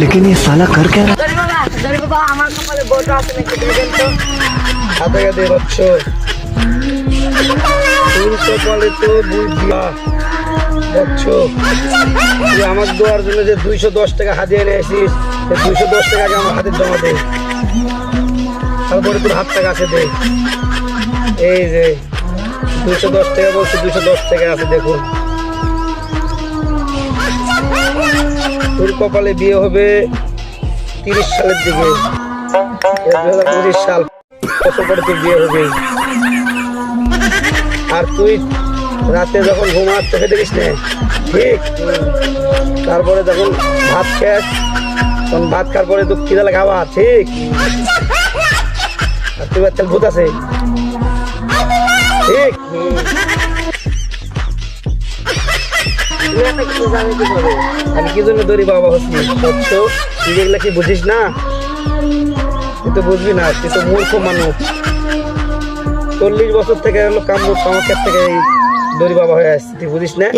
लेकिन ये साला कर क्या रहा বাবা আমার কপালে বোটা আছে নাকি দেখেন তো। হাতে হাতে হচ্ছ তোর কপালে তো বুঝলা বুঝছো তুই আমার দেওয়ার জন্য যে 210 টাকা হাতিয়ে নিয়ে আসিস 210 টাকা আগে আমার হাতে জমা দে, তারপরে তোর হাত টাকা আছে দে। এই যে 210 টাকা বলছি, 210 টাকা আছে দেখুন। তোর কপালে বিয়ে হবে 30 সালের দিকে, 2025 সাল কত করে তোর বিয়ে হবে। আর তুই রাতে যখন ঘুমাস চোখে দেখিস না, ঠিক তারপরে যখন ভাত খাস তখন ভাত খাওয়ার পরে তো খিদা খাওয়া, ঠিক। আর তুই বাচ্চার ভূত আছে, ঠিক। তুই এত কিছু জানি কি করে? আমি কি জন্য দৌড়ি বাবা হচ্ছি সত্য, তুই এগুলা কি বুঝিস না? তুই তো বুঝবি না, তুই তো মূর্খ মানুষ। 40 বছর থেকে হলো কামরূপ কামাখ্যার থেকে এই দৌড়ি বাবা হয়ে আসছি, তুই বুঝিস না?